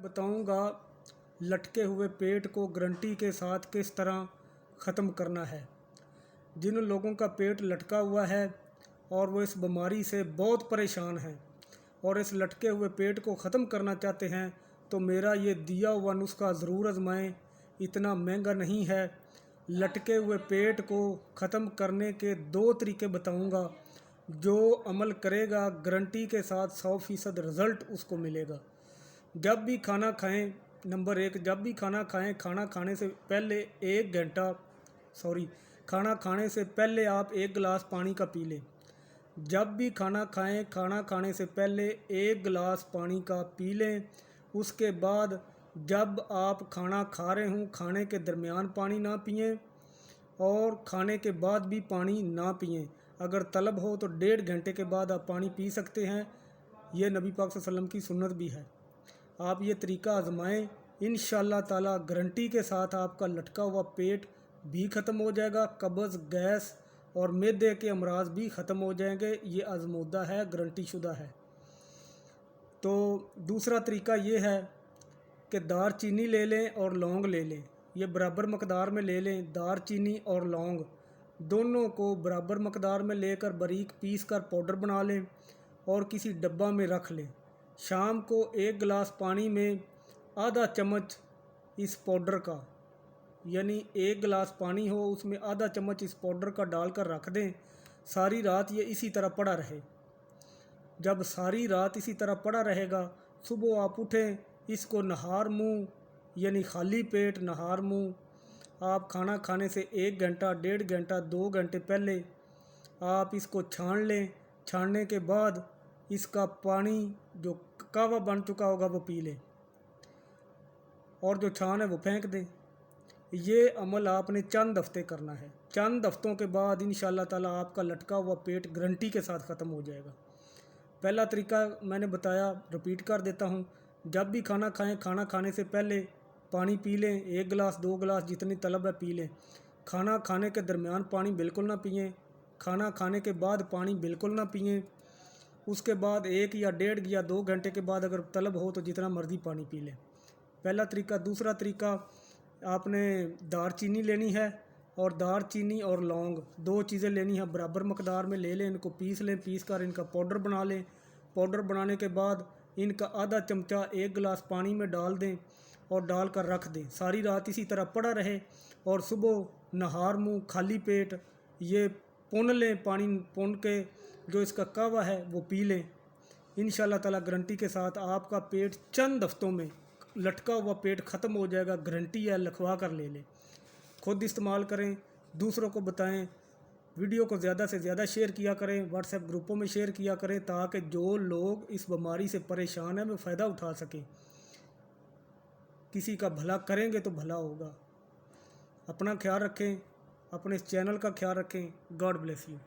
बताऊंगा लटके हुए पेट को गारंटी के साथ किस तरह ख़त्म करना है। जिन लोगों का पेट लटका हुआ है और वो इस बीमारी से बहुत परेशान हैं और इस लटके हुए पेट को ख़त्म करना चाहते हैं तो मेरा ये दिया हुआ नुस्खा ज़रूर आजमाएं। इतना महंगा नहीं है। लटके हुए पेट को ख़त्म करने के 2 तरीके बताऊंगा। जो अमल करेगा गारंटी के साथ 100% रिज़ल्ट उसको मिलेगा। जब भी खाना खाएं, नंबर 1, जब भी खाना खाएं, खाना खाने से पहले 1 घंटा खाना खाने से पहले आप 1 गिलास पानी का पी लें। जब भी खाना खाएं, खाना खाने से पहले 1 गिलास पानी का पी लें। उसके बाद जब आप खाना खा रहे हों, खाने के दरमियान पानी ना पिएं और खाने के बाद भी पानी ना पिएं। अगर तलब हो तो 1.5 घंटे के बाद आप पानी पी सकते हैं। ये नबी पाक सल्लल्लाहु अलैहि वसल्लम की सुन्नत भी है। आप ये तरीका आजमाएं, इंशाअल्लाह ताला गारंटी के साथ आपका लटका हुआ पेट भी ख़त्म हो जाएगा। कब्ज़, गैस और मैदे के अमराज भी ख़त्म हो जाएंगे। ये आजमूदा है, गारंटी शुदा है। तो दूसरा तरीका ये है कि दार चीनी ले लें और लौंग ले लें। ये बराबर मकदार में ले लें। दार चीनी और लौंग दोनों को बराबर मकदार में लेकर बारीक पीस कर पाउडर बना लें और किसी डब्बा में रख लें। शाम को 1 गिलास पानी में आधा चम्मच इस पाउडर का, यानी 1 गिलास पानी हो उसमें आधा चम्मच इस पाउडर का डालकर रख दें। सारी रात ये इसी तरह पड़ा रहे। जब सारी रात इसी तरह पड़ा रहेगा, सुबह आप उठें, इसको नहार मुँह यानी खाली पेट नहार मुँह आप खाना खाने से 1 घंटा, 1.5 घंटा, 2 घंटे पहले आप इसको छान लें। छानने के बाद इसका पानी जो कहवा बन चुका होगा वो पी लें और जो छान है वो फेंक दें। ये अमल आपने चंद हफ्ते करना है। चंद हफ्तों के बाद इंशाअल्लाह ताला आपका लटका हुआ पेट गारंटी के साथ ख़त्म हो जाएगा। पहला तरीका मैंने बताया, रिपीट कर देता हूँ। जब भी खाना खाएं, खाना खाने से पहले पानी पी लें। 1 गिलास, 2 गिलास जितनी तलब है पी लें। खाना खाने के दरमियान पानी बिल्कुल ना पिएं। खाना खाने के बाद पानी बिल्कुल ना पिएं। उसके बाद 1 या 1.5 या 2 घंटे के बाद अगर तलब हो तो जितना मर्ज़ी पानी पी लें। पहला तरीका। दूसरा तरीका, आपने दार चीनी लेनी है और दार चीनी और लौंग 2 चीज़ें लेनी है, बराबर मकदार में ले लें। इनको पीस लें, पीस कर इनका पाउडर बना लें। पाउडर बनाने के बाद इनका आधा चमचा 1 गिलास पानी में डाल दें और डाल कर रख दें। सारी रात इसी तरह पड़ा रहे और सुबह नहार मुँह खाली पेट ये पुन लें। पानी पुन के जो इसका कहवा है वो पी लें। इंशाअल्लाह ताला गारंटी के साथ आपका पेट चंद हफ्तों में लटका हुआ पेट ख़त्म हो जाएगा। गारंटी है, लिखवा कर ले लें। खुद इस्तेमाल करें, दूसरों को बताएं। वीडियो को ज़्यादा से ज़्यादा शेयर किया करें, व्हाट्सएप ग्रुपों में शेयर किया करें ताकि जो लोग इस बीमारी से परेशान हैं वो फ़ायदा उठा सकें। किसी का भला करेंगे तो भला होगा। अपना ख्याल रखें, अपने इस चैनल का ख्याल रखें। God bless you.